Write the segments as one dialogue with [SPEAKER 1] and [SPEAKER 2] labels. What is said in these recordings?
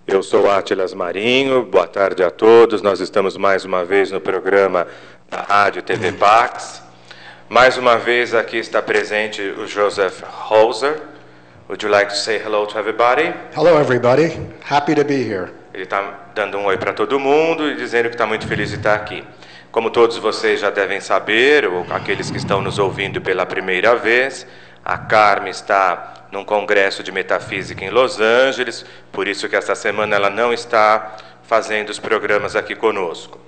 [SPEAKER 1] Eu sou Átilas Marinho, boa tarde a todos. Nós estamos mais uma vez no programa da Rádio TV Pax. Mais uma vez aqui está presente o Joseph Hauser. Would you like to say hello to everybody?
[SPEAKER 2] Hello everybody, happy to be here.
[SPEAKER 1] Ele está dando um oi para todo mundo e dizendo que está muito feliz de estar aqui. Como todos vocês já devem saber, ou aqueles que estão nos ouvindo pela primeira vez, a Carmen está num congresso de metafísica em Los Angeles, por isso que esta semana ela não está fazendo os programas aqui conosco.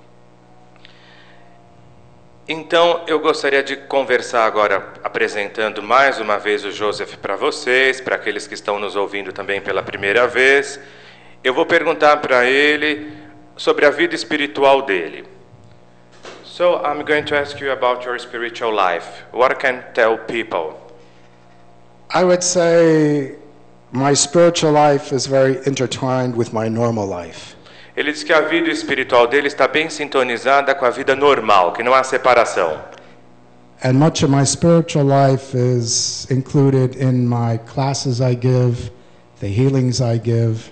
[SPEAKER 1] Então, eu gostaria de conversar agora, apresentando mais uma vez o Joseph para vocês, para aqueles que estão nos ouvindo também pela primeira vez. Eu vou perguntar para ele sobre a vida espiritual dele. So, I'm going to ask you about your spiritual life. What can tell people?
[SPEAKER 2] I would say my spiritual life is very intertwined with my normal life.
[SPEAKER 1] Ele diz que a vida espiritual dele está bem sintonizada com a vida normal, que não há separação.
[SPEAKER 2] And much of my spiritual life is included in my classes I give, the healings I give.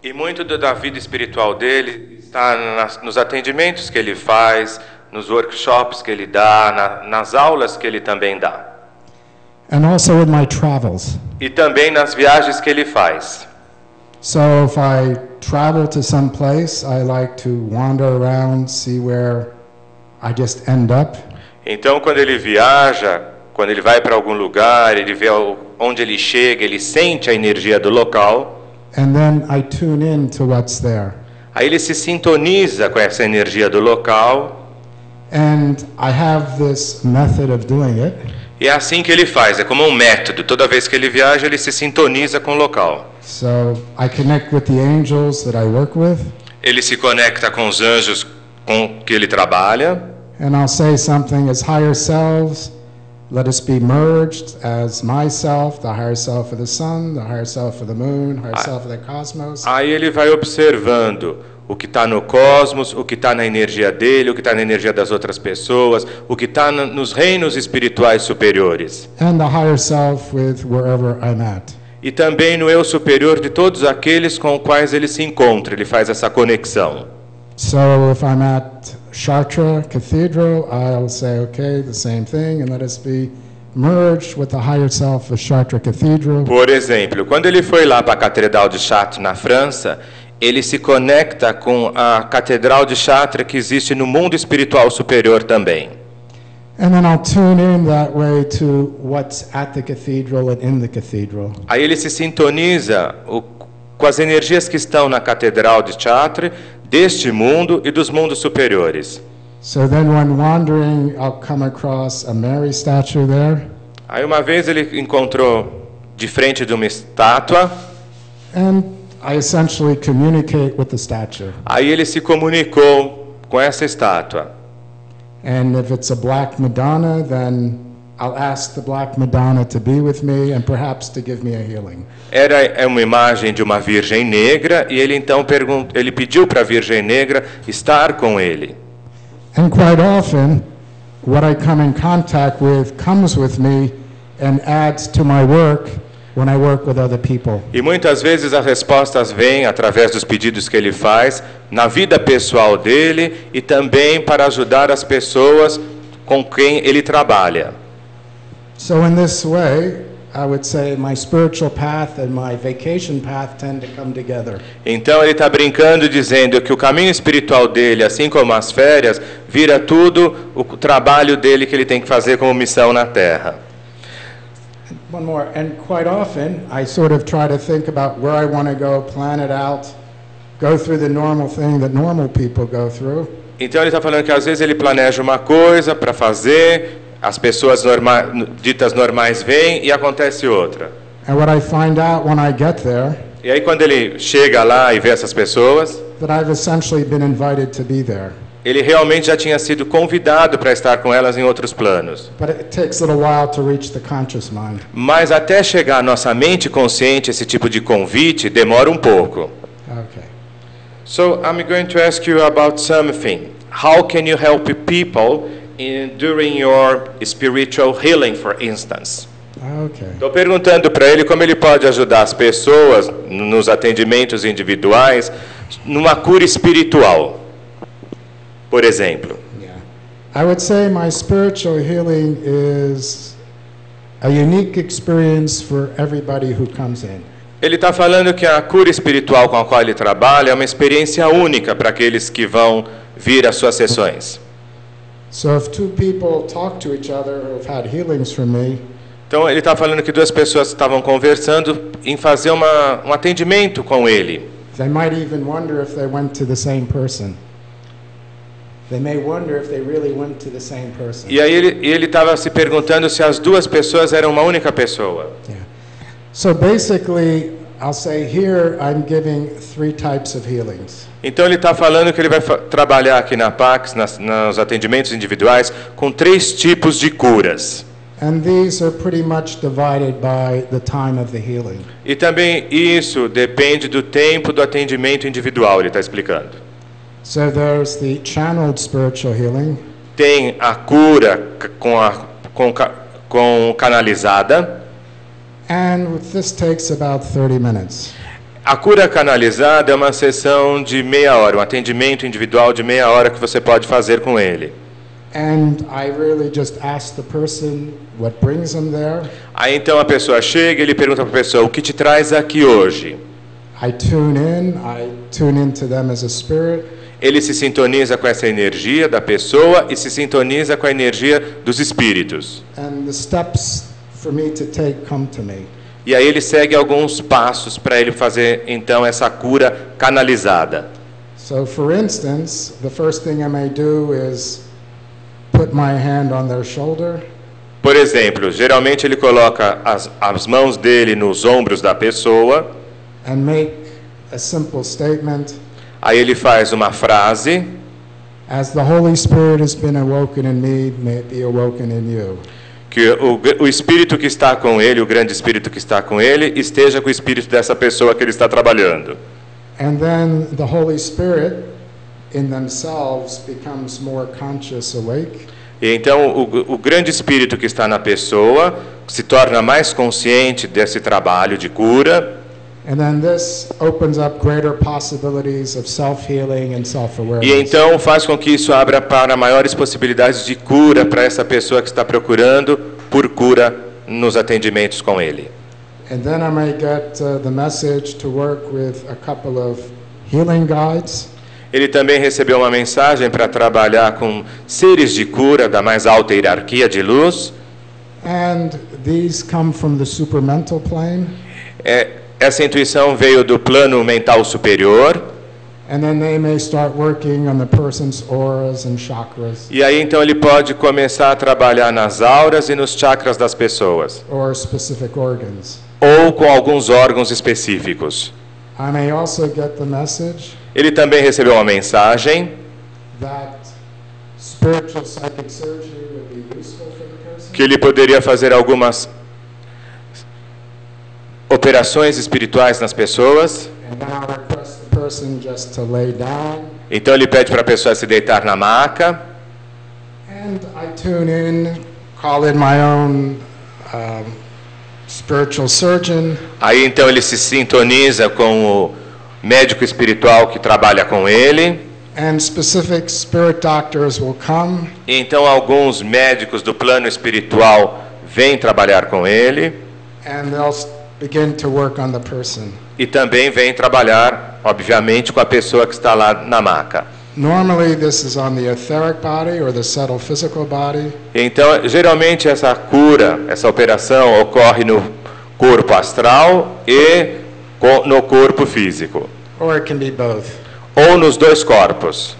[SPEAKER 1] E muito da vida espiritual dele está nos atendimentos que ele faz, nos workshops que ele dá, nas aulas que ele também dá.
[SPEAKER 2] And also in my travels.
[SPEAKER 1] E também nas viagens que ele faz.
[SPEAKER 2] So if I travel to some place, I like to wander around, see where I just end up.
[SPEAKER 1] Então, quando ele viaja, quando ele vai para algum lugar, ele vê onde ele chega, ele sente a energia do local.
[SPEAKER 2] And then I tune in to what's there.
[SPEAKER 1] Aí ele se sintoniza com essa energia do local.
[SPEAKER 2] And I have this method of doing it.
[SPEAKER 1] E é assim que ele faz, é como um método. Toda vez que ele viaja, ele se sintoniza com o local.
[SPEAKER 2] So I connect with the angels that I work with.
[SPEAKER 1] Ele se conecta com os anjos com que ele trabalha.
[SPEAKER 2] And I'll say something as higher selves, let us be merged as myself, the higher self of the sun, the higher self of the moon, higher self of the cosmos.
[SPEAKER 1] Aí ele vai observando o que está no cosmos, o que está na energia dele, o que está na energia das outras pessoas, o que está nos reinos espirituais superiores.
[SPEAKER 2] And the higher self with wherever I'm at.
[SPEAKER 1] E também no eu superior de todos aqueles com os quais ele se encontra, ele faz essa conexão.
[SPEAKER 2] So if I'm at Chartres Cathedral, I'll say, okay, the same thing, and let us be merged with the higher self of Chartres Cathedral.
[SPEAKER 1] Por exemplo, quando ele foi lá para a Catedral de Chartres, na França, ele se conecta com a Catedral de Chartres que existe no mundo espiritual superior também.
[SPEAKER 2] And then I'll tune in that way to what's at the cathedral and in the cathedral.
[SPEAKER 1] Aí ele se sintoniza com as energias que estão na Catedral de Chartres, deste mundo e dos mundos superiores.
[SPEAKER 2] So then when wandering, I'll come across a Mary statue there.
[SPEAKER 1] Aí uma vez ele encontrou de frente de uma estátua.
[SPEAKER 2] And I essentially communicate with the statue.
[SPEAKER 1] Aí ele se comunicou com essa estátua.
[SPEAKER 2] And if it's a black Madonna, then I'll ask the black Madonna to be with me and perhaps to give me a healing.
[SPEAKER 1] É uma imagem de uma Virgem Negra e ele então ele pediu para a Virgem Negra estar com ele.
[SPEAKER 2] And quite often, what I come in contact with comes with me and adds to my work when I work with other people.
[SPEAKER 1] E muitas vezes as respostas vêm através dos pedidos que ele faz na vida pessoal dele e também para ajudar as pessoas com quem ele trabalha.
[SPEAKER 2] So in this way, I would say my spiritual path and my vacation path tend to come together.
[SPEAKER 1] Então ele está brincando dizendo que o caminho espiritual dele, assim como as férias, vira tudo o trabalho dele que ele tem que fazer como missão na Terra.
[SPEAKER 2] One more, and quite often I sort of try to think about where I want to go, plan it out, go through the normal thing that normal people go through.
[SPEAKER 1] Então ele está falando que às vezes ele planeja uma coisa para fazer, as pessoas ditas normais vêm e acontece outra.
[SPEAKER 2] And what I find out when I get there,
[SPEAKER 1] e aí quando ele chega lá e vê essas pessoas,
[SPEAKER 2] that I've essentially been invited to be there.
[SPEAKER 1] Ele realmente já tinha sido convidado para estar com elas em outros planos.
[SPEAKER 2] But it takes a little while to reach the conscious mind.
[SPEAKER 1] Mas até chegar à nossa mente consciente, esse tipo de convite demora um pouco.
[SPEAKER 2] Okay.
[SPEAKER 1] So I'm going to ask you about something. How can you help people during your spiritual healing, for instance?
[SPEAKER 2] Okay.
[SPEAKER 1] Estou perguntando para ele como ele pode ajudar as pessoas nos atendimentos individuais numa cura espiritual, por exemplo.
[SPEAKER 2] Yeah. I would say my spiritual healing is a unique experience for everybody who comes in.
[SPEAKER 1] Ele está falando que a cura espiritual com a qual ele trabalha é uma experiência única para aqueles que vão vir às suas sessões.
[SPEAKER 2] So if two people talk to each other who have had healings from me,
[SPEAKER 1] Então ele está falando que duas pessoas estavam conversando em fazer um atendimento com ele.
[SPEAKER 2] they might even wonder if they went to the same person. They may wonder if they really went to the same person.
[SPEAKER 1] E aí ele estava se perguntando se as duas pessoas eram uma única pessoa.
[SPEAKER 2] Yeah. So basically, I'll say here I'm giving 3 types of healings.
[SPEAKER 1] Então ele está falando que ele vai trabalhar aqui na Pax, nos atendimentos individuais, com 3 tipos de curas.
[SPEAKER 2] And these are pretty much divided by the time of the healing.
[SPEAKER 1] E também isso depende do tempo do atendimento individual, ele está explicando.
[SPEAKER 2] So there's the channeled spiritual healing,
[SPEAKER 1] Tem a cura com canalizada.
[SPEAKER 2] and this takes about 30 minutes.
[SPEAKER 1] A cura canalizada é uma sessão de meia hora, um atendimento individual de meia hora que você pode fazer com ele.
[SPEAKER 2] And I really just ask the person what brings them there.
[SPEAKER 1] Aí então a pessoa chega e ele pergunta para a pessoa, o que te traz aqui hoje?
[SPEAKER 2] I tune into them as a spirit,
[SPEAKER 1] Ele se sintoniza com essa energia da pessoa e se sintoniza com a energia dos espíritos.
[SPEAKER 2] and the steps for me to take come to me.
[SPEAKER 1] E aí ele segue alguns passos para ele fazer então essa cura canalizada.
[SPEAKER 2] So for instance, the first thing I may do is put my hand on their shoulder,
[SPEAKER 1] Por exemplo, geralmente ele coloca as mãos dele nos ombros da pessoa,
[SPEAKER 2] and make a simple statement.
[SPEAKER 1] aí ele faz uma frase,
[SPEAKER 2] As the Holy Spirit has been awoken in me, may it be awoken in you.
[SPEAKER 1] que o espírito que está com ele, o grande espírito que está com ele, esteja com o espírito dessa pessoa que ele está trabalhando.
[SPEAKER 2] And then the Holy Spirit in themselves becomes more conscious, awake,
[SPEAKER 1] E então o grande espírito que está na pessoa se torna mais consciente desse trabalho de cura.
[SPEAKER 2] and then this opens up greater possibilities of self-healing and self-awareness.
[SPEAKER 1] E então faz com que isso abra para maiores possibilidades de cura para essa pessoa que está procurando por cura nos atendimentos com ele.
[SPEAKER 2] And then I may get the message to work with a couple of healing guides.
[SPEAKER 1] Ele também recebeu uma mensagem para trabalhar com seres de cura da mais alta hierarquia de luz.
[SPEAKER 2] And these come from the supramental plane.
[SPEAKER 1] Essa intuição veio do plano mental superior.
[SPEAKER 2] And then they may start working on the person's auras and chakras,
[SPEAKER 1] E aí então ele pode começar a trabalhar nas auras e nos chakras das pessoas,
[SPEAKER 2] or specific organs.
[SPEAKER 1] ou com alguns órgãos específicos.
[SPEAKER 2] I may also get the message
[SPEAKER 1] Ele também recebeu uma mensagem
[SPEAKER 2] that spiritual psychic surgery would be useful for the person.
[SPEAKER 1] que ele poderia fazer algumas operações espirituais nas pessoas.
[SPEAKER 2] And now I request the person just to lay down,
[SPEAKER 1] Então ele pede para a pessoa se deitar na maca.
[SPEAKER 2] and I tune in, call in my own spiritual surgeon,
[SPEAKER 1] Aí então ele se sintoniza com o médico espiritual que trabalha com ele.
[SPEAKER 2] and specific spirit doctors will come,
[SPEAKER 1] E então alguns médicos do plano espiritual vêm trabalhar com ele.
[SPEAKER 2] and they'll begin to work on the person.
[SPEAKER 1] E também vêm trabalhar, obviamente, com a pessoa que está lá na maca.
[SPEAKER 2] Normally, this is on the etheric body or the subtle physical body,
[SPEAKER 1] Então, geralmente essa cura, essa operação ocorre no corpo astral e no corpo físico,
[SPEAKER 2] or it can be both.
[SPEAKER 1] ou nos dois corpos.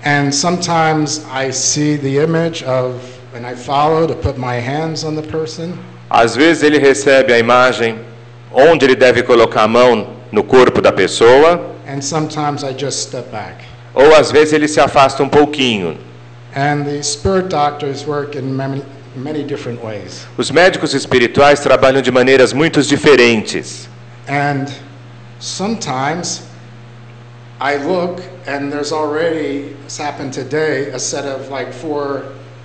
[SPEAKER 2] And sometimes I see the image of, and I follow to put my hands on the person,
[SPEAKER 1] Às vezes ele recebe a imagem onde ele deve colocar a mão no corpo da pessoa,
[SPEAKER 2] and sometimes I just step back.
[SPEAKER 1] ou às vezes ele se afasta um pouquinho.
[SPEAKER 2] And the spirit doctors work in many different ways.
[SPEAKER 1] Os médicos espirituais trabalham de maneiras muito diferentes.
[SPEAKER 2] And sometimes I look and there's already, it's happened today, a set of like 4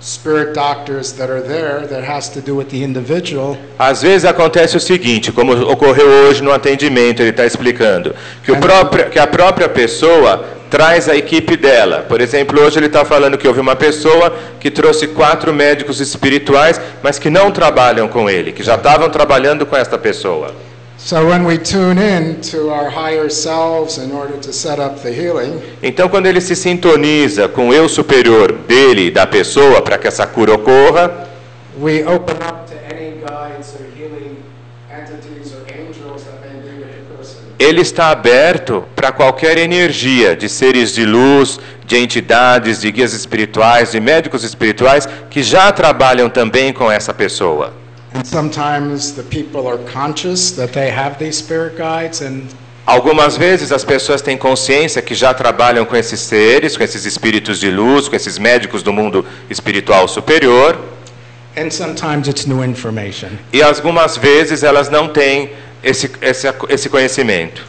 [SPEAKER 2] spirit doctors that are there that has to do with the individual.
[SPEAKER 1] Às vezes acontece o seguinte, como ocorreu hoje no atendimento, ele está explicando, que a própria pessoa traz a equipe dela. Por exemplo, hoje ele está falando que houve uma pessoa que trouxe 4 médicos espirituais, mas que não trabalham com ele, que já estavam trabalhando com esta pessoa.
[SPEAKER 2] So when we tune in to our higher selves in order to set up the healing,
[SPEAKER 1] Então, quando ele se sintoniza com o eu superior dele, da pessoa, para que essa cura ocorra,
[SPEAKER 2] we open up to any guides or healing entities or angels that may be with the person.
[SPEAKER 1] ele está aberto para qualquer energia de seres de luz, de entidades, de guias espirituais, de médicos espirituais, que já trabalham também com essa pessoa.
[SPEAKER 2] And sometimes the people are conscious that they have these spirit guides, and
[SPEAKER 1] Algumas vezes as pessoas têm consciência que já trabalham com esses seres, com esses espíritos de luz, com esses médicos do mundo espiritual superior,
[SPEAKER 2] sometimes it's new information.
[SPEAKER 1] e algumas vezes elas não têm esse conhecimento.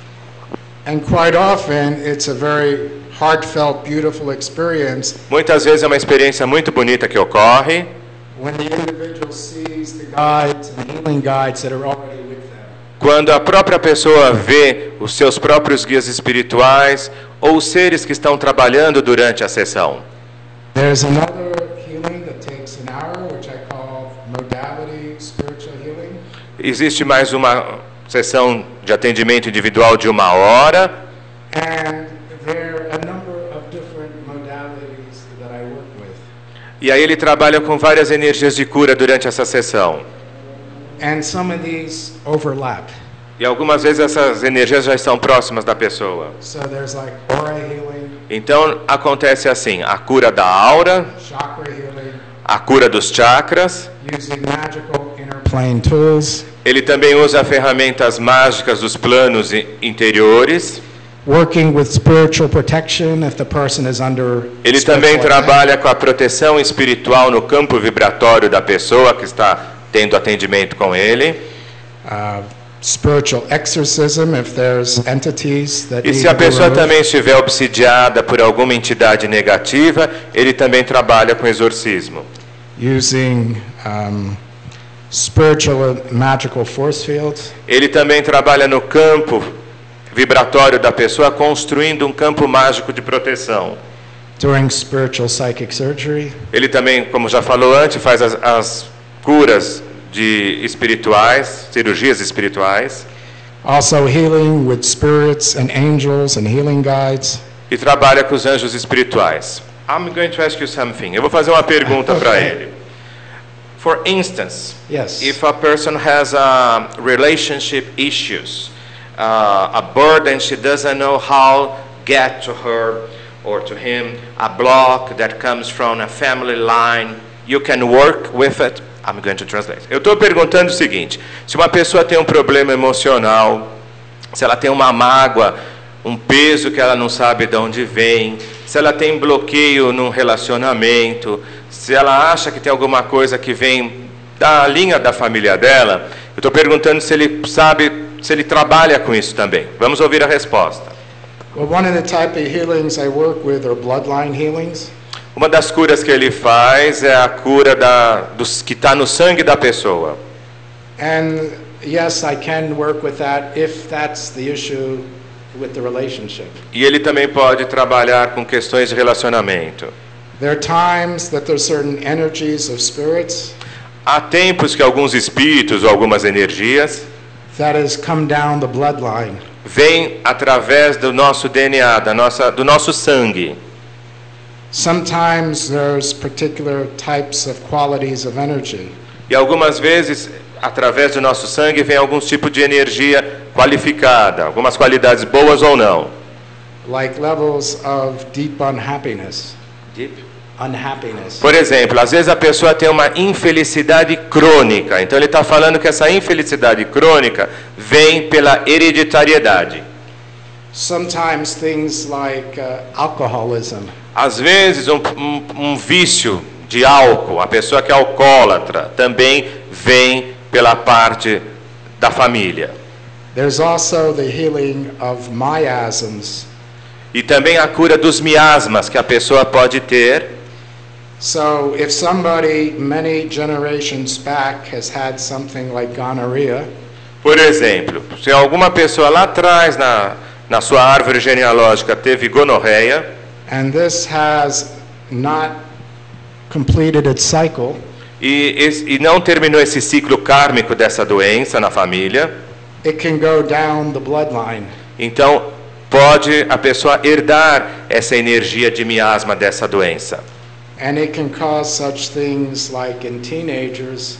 [SPEAKER 2] And quite often it's a very heartfelt, beautiful experience
[SPEAKER 1] Muitas vezes é uma experiência muito bonita que ocorre,
[SPEAKER 2] when the individual sees the guides and healing guides that are already with them.
[SPEAKER 1] quando a própria pessoa vê os seus próprios guias espirituais ou os seres que estão trabalhando durante a sessão.
[SPEAKER 2] There's another healing that takes an hour, which I call modality spiritual healing.
[SPEAKER 1] Existe mais uma sessão de atendimento individual de 1 hora,
[SPEAKER 2] And there are a number of different modalities that I work with.
[SPEAKER 1] e aí ele trabalha com várias energias de cura durante essa sessão.
[SPEAKER 2] And some of these overlap.
[SPEAKER 1] E algumas vezes essas energias já estão próximas da pessoa.
[SPEAKER 2] So there's like aura healing,
[SPEAKER 1] Então acontece assim, a cura da aura,
[SPEAKER 2] chakra healing,
[SPEAKER 1] a cura dos chakras.
[SPEAKER 2] using magical inner plane tools,
[SPEAKER 1] Ele também usa ferramentas mágicas dos planos interiores.
[SPEAKER 2] working with spiritual protection if the person is under
[SPEAKER 1] Ele
[SPEAKER 2] spiritual
[SPEAKER 1] também
[SPEAKER 2] attack.
[SPEAKER 1] trabalha com a proteção espiritual no campo vibratório da pessoa que está tendo atendimento com ele.
[SPEAKER 2] Spiritual exorcism if there's entities that
[SPEAKER 1] E
[SPEAKER 2] need
[SPEAKER 1] se a
[SPEAKER 2] to be
[SPEAKER 1] pessoa
[SPEAKER 2] removed.
[SPEAKER 1] também estiver obsidiada por alguma entidade negativa, ele também trabalha com exorcismo.
[SPEAKER 2] Using spiritual and magical force fields.
[SPEAKER 1] Ele também trabalha no campo vibratório da pessoa, construindo um campo mágico de proteção.
[SPEAKER 2] During spiritual psychic surgery,
[SPEAKER 1] Ele também, como já falou antes, faz as curas de espirituais, cirurgias espirituais,
[SPEAKER 2] also healing with spirits and angels and healing guides.
[SPEAKER 1] e trabalha com os anjos espirituais. I'm going to ask you something. Eu vou fazer uma pergunta para ele. For instance,
[SPEAKER 2] Yes.
[SPEAKER 1] if a person has relationship issues, a burden she doesn't know how get to her or to him, a block that comes from a family line, you can work with it. I'm going to translate. Eu estou perguntando o seguinte: se uma pessoa tem um problema emocional, se ela tem uma mágoa, um peso que ela não sabe de onde vem, se ela tem bloqueio num relacionamento, se ela acha que tem alguma coisa que vem da linha da família dela, eu estou perguntando se ele sabe, se ele trabalha com isso também. Vamos ouvir a resposta.
[SPEAKER 2] Well, one of the type of healings I work with are bloodline healings.
[SPEAKER 1] Uma das curas que ele faz é a cura dos que está no sangue da pessoa.
[SPEAKER 2] And yes, I can work with that if that's the issue with the relationship.
[SPEAKER 1] E ele também pode trabalhar com questões de relacionamento.
[SPEAKER 2] There are times that there's certain energies of spirits
[SPEAKER 1] Há tempos que alguns espíritos ou algumas energias
[SPEAKER 2] that has come down the bloodline.
[SPEAKER 1] vêm através do nosso DNA, do nosso sangue.
[SPEAKER 2] Sometimes there's particular types of qualities of energy.
[SPEAKER 1] E algumas vezes, através do nosso sangue, vem algum tipo de energia qualificada, algumas qualidades boas ou não.
[SPEAKER 2] Like levels of deep unhappiness.
[SPEAKER 1] Por exemplo, às vezes a pessoa tem uma infelicidade crônica. Então ele está falando que essa infelicidade crônica vem pela hereditariedade.
[SPEAKER 2] Sometimes things like alcoholism.
[SPEAKER 1] Às vezes um vício de álcool, a pessoa que é alcoólatra, também vem pela parte da família.
[SPEAKER 2] There's also the healing of miasms.
[SPEAKER 1] E também a cura dos miasmas que a pessoa pode ter.
[SPEAKER 2] So if somebody many generations back has had something like gonorrhea,
[SPEAKER 1] Por exemplo, se alguma pessoa lá atrás na sua árvore genealógica teve gonorreia,
[SPEAKER 2] and this has not completed its cycle,
[SPEAKER 1] e não terminou esse ciclo kármico dessa doença na família,
[SPEAKER 2] it can go down the bloodline.
[SPEAKER 1] então pode a pessoa herdar essa energia de miasma dessa doença.
[SPEAKER 2] And it can cause such things like in teenagers,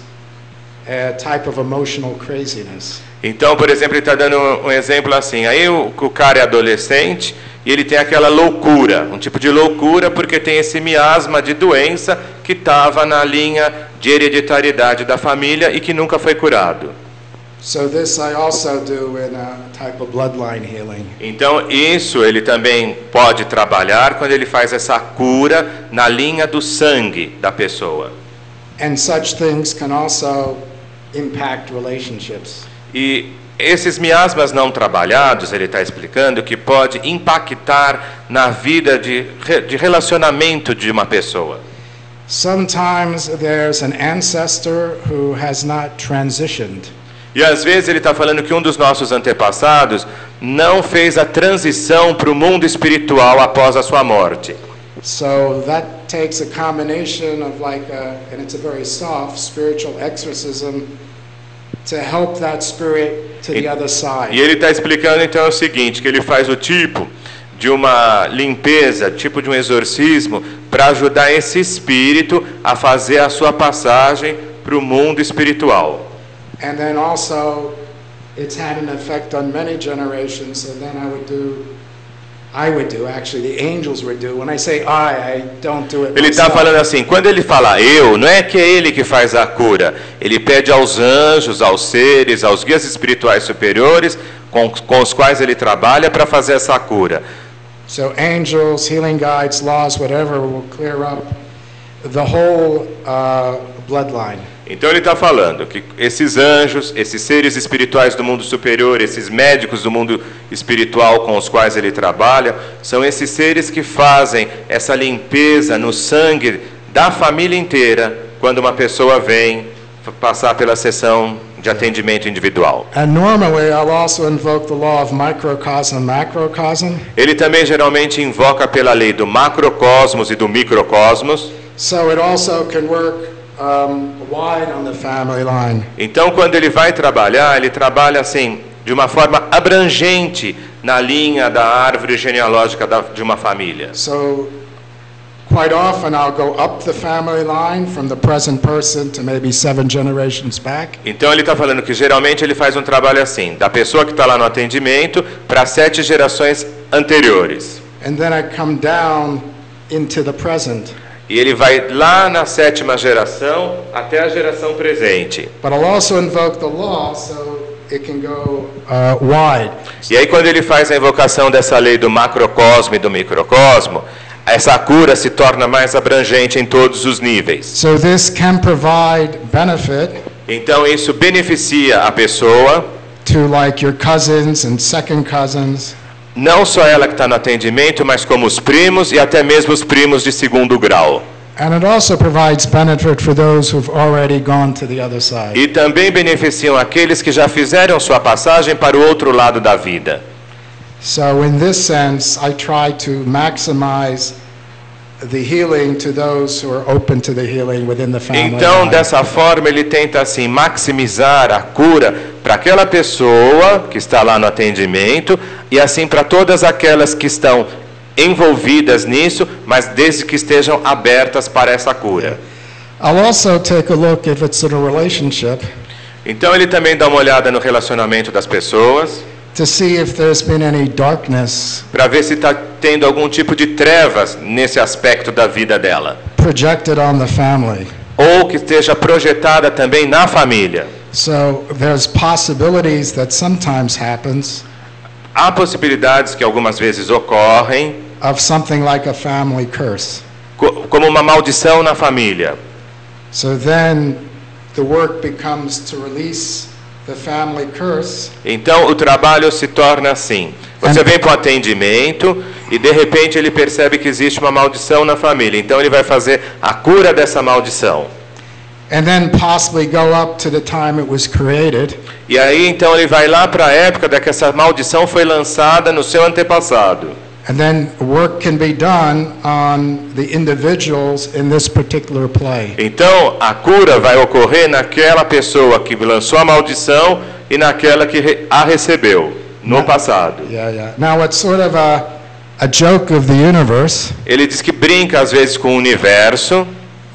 [SPEAKER 2] a type of emotional craziness.
[SPEAKER 1] Então, por exemplo, ele está dando um exemplo assim, aí o cara é adolescente e ele tem aquela loucura, um tipo de loucura porque tem esse miasma de doença que estava na linha de hereditariedade da família e que nunca foi curado.
[SPEAKER 2] So this I also do in a type of bloodline healing.
[SPEAKER 1] Então, isso ele também pode trabalhar quando ele faz essa cura na linha do sangue da pessoa.
[SPEAKER 2] And such things can also impact relationships.
[SPEAKER 1] E esses miasmas não trabalhados, ele está explicando, que pode impactar na vida de relacionamento de uma pessoa.
[SPEAKER 2] Sometimes there's an ancestor who has not transitioned.
[SPEAKER 1] E às vezes ele está falando que um dos nossos antepassados não fez a transição para o mundo espiritual após a sua morte.
[SPEAKER 2] So that takes a combination of and it's a very soft spiritual exorcism to help that spirit to the other side.
[SPEAKER 1] E ele está explicando então o seguinte, que ele faz o tipo de uma limpeza, tipo de um exorcismo, para ajudar esse espírito a fazer a sua passagem para o mundo espiritual.
[SPEAKER 2] And then also, it's had an effect on many generations. So then I would do, actually, the angels would do. When I say I don't do it
[SPEAKER 1] Ele está
[SPEAKER 2] myself.
[SPEAKER 1] falando assim, quando ele fala eu, não é que é ele que faz a cura. Ele pede aos anjos, aos seres, aos guias espirituais superiores, com os quais ele trabalha para fazer essa cura.
[SPEAKER 2] So angels, healing guides, laws, whatever, will clear up the whole bloodline.
[SPEAKER 1] Então ele está falando que esses anjos, esses seres espirituais do mundo superior, esses médicos do mundo espiritual com os quais ele trabalha, são esses seres que fazem essa limpeza no sangue da família inteira quando uma pessoa vem passar pela sessão de atendimento individual.
[SPEAKER 2] And normally I'll also invoke the law of microcosm, macrocosm.
[SPEAKER 1] Ele também geralmente invoca pela lei do macrocosmos e do microcosmos.
[SPEAKER 2] So it also can work wide on the family line.
[SPEAKER 1] Então, quando ele vai trabalhar, ele trabalha assim, de uma forma abrangente na linha da árvore genealógica de uma família.
[SPEAKER 2] So quite often I'll go up the family line from the present person to maybe 7 generations back.
[SPEAKER 1] Então, ele está falando que geralmente ele faz um trabalho assim, da pessoa que está lá no atendimento para 7 gerações anteriores.
[SPEAKER 2] And then I come down into the present.
[SPEAKER 1] E ele vai lá na 7ª geração até a geração presente.
[SPEAKER 2] But I'll also invoke the law so it can go wide.
[SPEAKER 1] E aí quando ele faz a invocação dessa lei do macrocosmo e do microcosmo, essa cura se torna mais abrangente em todos os níveis.
[SPEAKER 2] So this can provide benefit
[SPEAKER 1] Então isso beneficia a pessoa,
[SPEAKER 2] to like your cousins and second cousins.
[SPEAKER 1] não só ela que está no atendimento, mas como os primos e até mesmo os primos de segundo grau.
[SPEAKER 2] And it also provides benefit for those who've already gone to the other side.
[SPEAKER 1] E também beneficiam aqueles que já fizeram sua passagem para o outro lado da vida.
[SPEAKER 2] So in this sense, I try to maximize the healing to those who are open to the healing within the family.
[SPEAKER 1] Então,
[SPEAKER 2] line.
[SPEAKER 1] dessa forma, ele tenta assim maximizar a cura para aquela pessoa que está lá no atendimento e assim para todas aquelas que estão envolvidas nisso, mas desde que estejam abertas para essa cura.
[SPEAKER 2] I'll also take a look if it's in a relationship
[SPEAKER 1] Então, ele também dá uma olhada no relacionamento das pessoas
[SPEAKER 2] to see if there's been any darkness
[SPEAKER 1] para ver se está tendo algum tipo de trevas nesse aspecto da vida dela,
[SPEAKER 2] projected on the family.
[SPEAKER 1] ou que esteja projetada também na família.
[SPEAKER 2] So there's possibilities that sometimes happens
[SPEAKER 1] Há possibilidades que algumas vezes ocorrem
[SPEAKER 2] of something like a family curse.
[SPEAKER 1] como uma maldição na família.
[SPEAKER 2] So then the work becomes to release the family curse.
[SPEAKER 1] Então o trabalho se torna assim. Você vem para o atendimento e de repente ele percebe que existe uma maldição na família. Então ele vai fazer a cura dessa maldição.
[SPEAKER 2] And then possibly go up to the time it was created.
[SPEAKER 1] E aí então ele vai lá para a época da que essa maldição foi lançada no seu antepassado.
[SPEAKER 2] And then work can be done on the individuals in this particular play.
[SPEAKER 1] Então a cura vai ocorrer naquela pessoa que lançou a maldição e naquela que a recebeu no passado.
[SPEAKER 2] Yeah. Now it's sort of a joke of the universe.
[SPEAKER 1] Ele diz que brinca às vezes com o universo.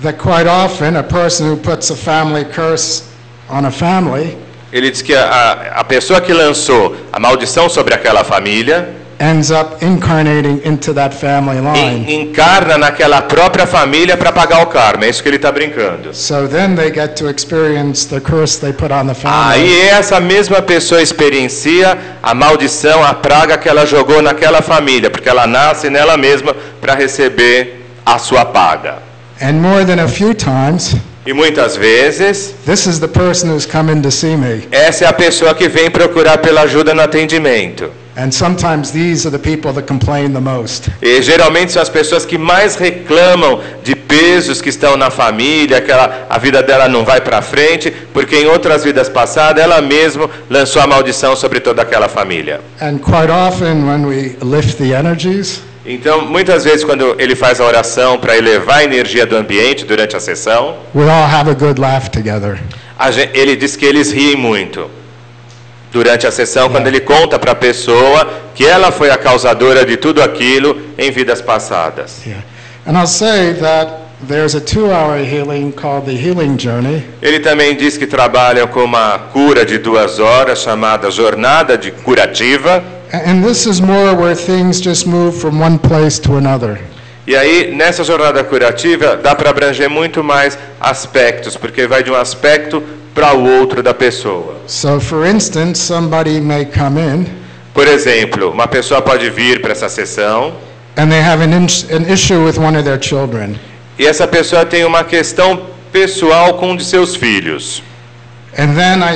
[SPEAKER 2] That quite often a person who puts a family curse on a family
[SPEAKER 1] Ele diz que a pessoa que lançou a maldição sobre aquela família
[SPEAKER 2] ends up incarnating into that family line.
[SPEAKER 1] encarna naquela própria família para pagar o karma. É isso que ele está brincando.
[SPEAKER 2] So then they get to experience the curse they put on the family.
[SPEAKER 1] Aí essa mesma pessoa experiencia a maldição, a praga que ela jogou naquela família, porque ela nasce nela mesma para receber a sua paga.
[SPEAKER 2] And more than a few times,
[SPEAKER 1] E muitas vezes,
[SPEAKER 2] this is the person who's come in to see me.
[SPEAKER 1] essa é a pessoa que vem procurar pela ajuda no atendimento.
[SPEAKER 2] And sometimes these are the people that complain the most.
[SPEAKER 1] E geralmente são as pessoas que mais reclamam de pesos que estão na família, que a vida dela não vai para frente, porque em outras vidas passadas ela mesma lançou a maldição sobre toda aquela família.
[SPEAKER 2] And quite often when we lift the energies,
[SPEAKER 1] Então, muitas vezes quando ele faz a oração para elevar a energia do ambiente durante a sessão,
[SPEAKER 2] we all have a good laugh together.
[SPEAKER 1] ele diz que eles riem muito durante a sessão, quando ele conta para a pessoa que ela foi a causadora de tudo aquilo em vidas passadas.
[SPEAKER 2] Yeah. And I'll say that there's a 2-hour healing called the Healing Journey.
[SPEAKER 1] Ele também diz que trabalham com uma cura de 2 horas chamada Jornada de Curativa.
[SPEAKER 2] And this is more where things just move from one place to another.
[SPEAKER 1] E aí, nessa jornada curativa, dá para abranger muito mais aspectos, porque vai de um aspecto para o outro da pessoa.
[SPEAKER 2] So for instance, somebody may come in
[SPEAKER 1] Por exemplo, uma pessoa pode vir para essa sessão
[SPEAKER 2] and they have an issue with one of their children.
[SPEAKER 1] e essa pessoa tem uma questão pessoal com um de seus filhos.
[SPEAKER 2] And then I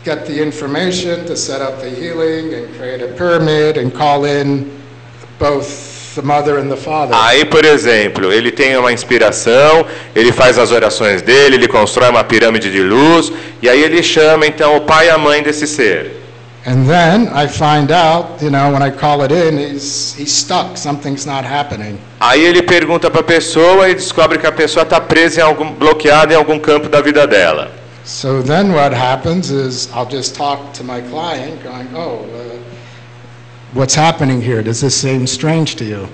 [SPEAKER 2] get the information to set up the healing and create a pyramid and call in both the mother and the father.
[SPEAKER 1] Aí, por exemplo, ele tem uma inspiração, ele faz as orações dele, ele constrói uma pirâmide de luz, e aí ele chama então o pai e a mãe desse ser.
[SPEAKER 2] And then I find out, when I call it in, he's stuck, something's not happening.
[SPEAKER 1] Aí ele pergunta para a pessoa e descobre que a pessoa está presa bloqueada em algum campo da vida dela.
[SPEAKER 2] So then what happens is I'll just talk to my client going, what's happening here? Does this seem strange to you?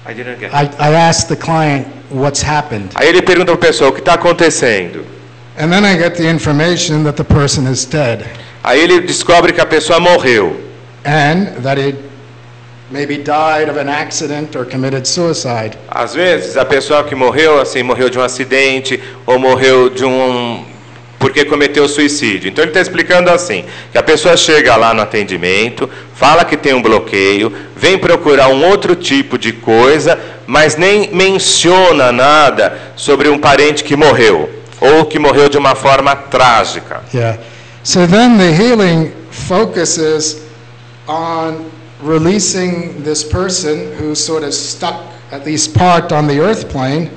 [SPEAKER 1] I didn't get
[SPEAKER 2] I ask the client what's happened.
[SPEAKER 1] Aí ele pergunta para a pessoa o que está acontecendo.
[SPEAKER 2] And then I get the information that the person is dead.
[SPEAKER 1] Aí ele descobre que a pessoa morreu.
[SPEAKER 2] And that it maybe died of an accident or committed suicide.
[SPEAKER 1] Às vezes a pessoa que morreu, assim, morreu de um acidente ou morreu porque cometeu suicídio. Então ele está explicando assim, que a pessoa chega lá no atendimento, fala que tem um bloqueio, vem procurar um outro tipo de coisa, mas nem menciona nada sobre um parente que morreu, ou que morreu de uma forma trágica.
[SPEAKER 2] Yeah. So then the healing focuses on releasing this person who's sort of stuck, at least part, on the earth plane.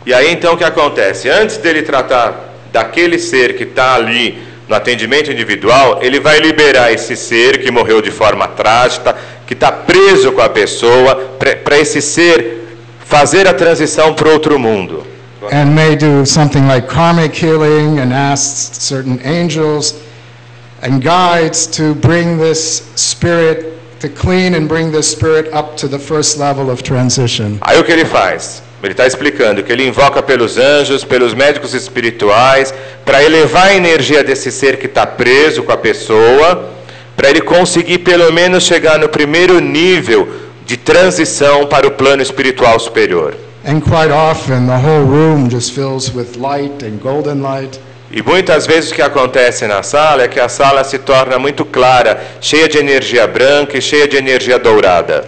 [SPEAKER 1] E aí então o que acontece? Antes dele tratar daquele ser que está ali no atendimento individual, ele vai liberar esse ser que morreu de forma trágica, que está preso com a pessoa, para esse ser fazer a transição para outro mundo.
[SPEAKER 2] And may do something like karmic healing and ask certain angels and guides to bring this spirit, to clean and bring this spirit up to the first level of transition.
[SPEAKER 1] Aí o que ele faz? Ele está explicando que ele invoca pelos anjos, pelos médicos espirituais, para elevar a energia desse ser que está preso com a pessoa, para ele conseguir pelo menos chegar no primeiro nível de transição para o plano espiritual superior.
[SPEAKER 2] And quite often the whole room just fills with light and golden light.
[SPEAKER 1] E muitas vezes o que acontece na sala é que a sala se torna muito clara, cheia de energia branca e cheia de energia dourada.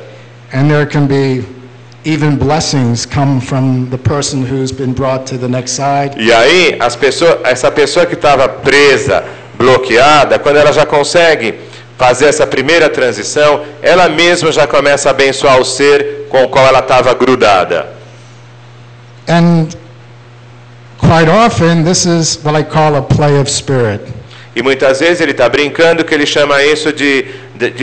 [SPEAKER 2] And there can be even blessings come from the person who's been brought to the next side.
[SPEAKER 1] E aí essa pessoa que estava presa bloqueada, quando ela já consegue fazer essa primeira transição, ela mesma já começa a abençoar o ser com o qual ela estava grudada.
[SPEAKER 2] And quite often, this is what I call a play of spirit.
[SPEAKER 1] E muitas vezes ele está brincando, que ele chama isso de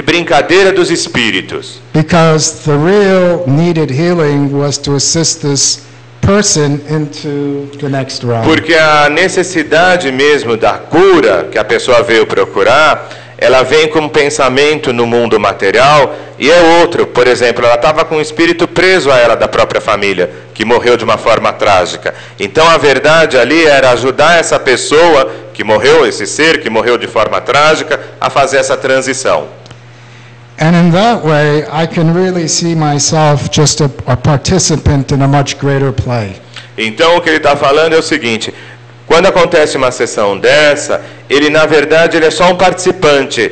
[SPEAKER 1] brincadeira dos espíritos.
[SPEAKER 2] Because the real needed healing was to assist this person into the next round.
[SPEAKER 1] Porque a necessidade mesmo da cura que a pessoa veio procurar, ela vem com um pensamento no mundo material e é outro. Por exemplo, ela estava com um espírito preso a ela da própria família, que morreu de uma forma trágica. Então a verdade ali era ajudar essa pessoa que morreu, esse ser que morreu de forma trágica, a fazer essa transição.
[SPEAKER 2] And in that way, I can really see myself just a participant in a much greater play.
[SPEAKER 1] Então o que ele está falando é o seguinte: quando acontece uma sessão dessa, ele na verdade ele é só um participante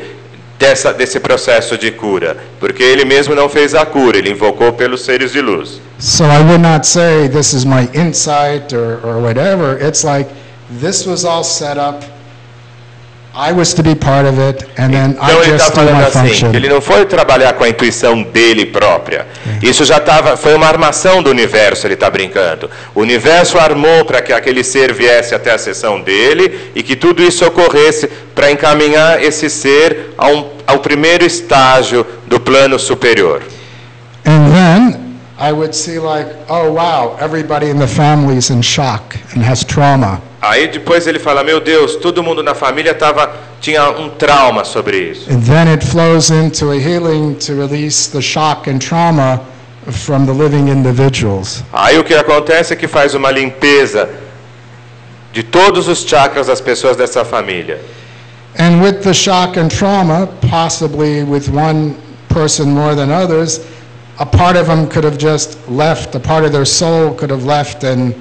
[SPEAKER 1] desse processo de cura, porque ele mesmo não fez a cura, ele invocou pelos seres de luz.
[SPEAKER 2] So I would not say this is my insight or whatever. It's like this was all set up. I was to be part of it, and then
[SPEAKER 1] Então
[SPEAKER 2] I
[SPEAKER 1] ele está
[SPEAKER 2] just do
[SPEAKER 1] falando
[SPEAKER 2] my
[SPEAKER 1] assim,
[SPEAKER 2] function.
[SPEAKER 1] que ele não foi trabalhar com a intuição dele própria. Isso já foi uma armação do universo, ele está brincando. O universo armou para que aquele ser viesse até a sessão dele e que tudo isso ocorresse para encaminhar esse ser ao primeiro estágio do plano superior.
[SPEAKER 2] And then I would see like, oh wow, everybody in the family is in shock and has trauma.
[SPEAKER 1] Aí depois ele fala, meu Deus, todo mundo na família tinha um trauma sobre isso.
[SPEAKER 2] And then it flows into a healing to release the shock and trauma from the living individuals.
[SPEAKER 1] Aí o que acontece é que faz uma limpeza de todos os chakras das pessoas dessa família.
[SPEAKER 2] And with the shock and trauma, possibly with one person more than others, a part of them could have just left, a part of their soul could have left and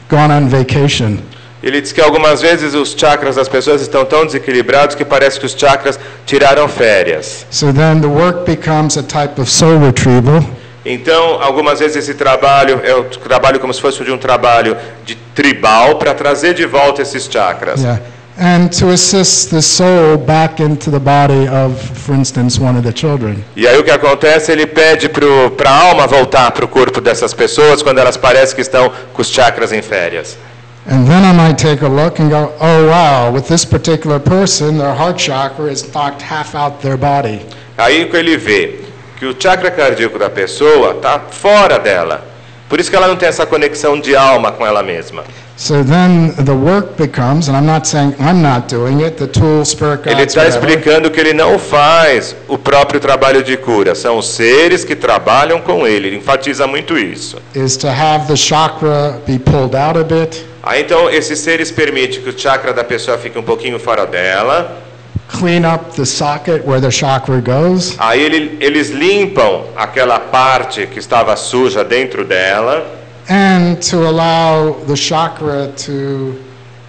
[SPEAKER 2] gone on vacation.
[SPEAKER 1] Ele diz que algumas vezes os chakras das pessoas estão tão desequilibrados que parece que os chakras tiraram férias.
[SPEAKER 2] So then the work becomes a type of soul retrieval.
[SPEAKER 1] Então, algumas vezes esse trabalho é o trabalho como se fosse de um trabalho de tribal para trazer de volta esses chakras.
[SPEAKER 2] Yeah. And to assist the soul back into the body of, for instance, one of the children.
[SPEAKER 1] E aí o que acontece, ele pede para a alma voltar para o corpo dessas pessoas quando elas parecem que estão com os chakras em férias.
[SPEAKER 2] And then I might take a look and go, oh wow, with this particular person, their heart chakra is knocked half out their body.
[SPEAKER 1] Aí que ele vê que o chakra cardíaco da pessoa está fora dela. Por isso que ela não tem essa conexão de alma com ela mesma.
[SPEAKER 2] So then the work becomes, and I'm not saying I'm not doing it, the tool, spirit
[SPEAKER 1] Ele
[SPEAKER 2] guides,
[SPEAKER 1] está
[SPEAKER 2] whatever,
[SPEAKER 1] explicando que ele não faz o próprio trabalho de cura. São os seres que trabalham com ele. Ele enfatiza muito isso.
[SPEAKER 2] is to have the chakra be pulled out a bit,
[SPEAKER 1] Aí então esses seres permitem que o chakra da pessoa fique um pouquinho fora dela.
[SPEAKER 2] clean up the socket where the chakra goes,
[SPEAKER 1] Aí eles limpam aquela parte que estava suja dentro dela.
[SPEAKER 2] and to allow the chakra to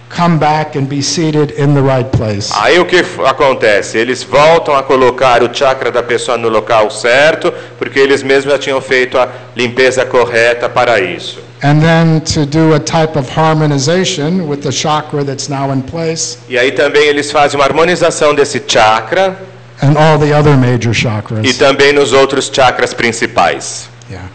[SPEAKER 2] come back and be seated in the right place.
[SPEAKER 1] Aí o que acontece? Eles voltam a colocar o chakra da pessoa no local certo, porque eles mesmos já tinham feito a limpeza correta para isso.
[SPEAKER 2] And then to do a type of harmonization with the chakra that's now in place
[SPEAKER 1] E aí também eles fazem uma harmonização desse chakra
[SPEAKER 2] and all the other major
[SPEAKER 1] e
[SPEAKER 2] chakras.
[SPEAKER 1] também nos outros chakras principais.
[SPEAKER 2] Yeah.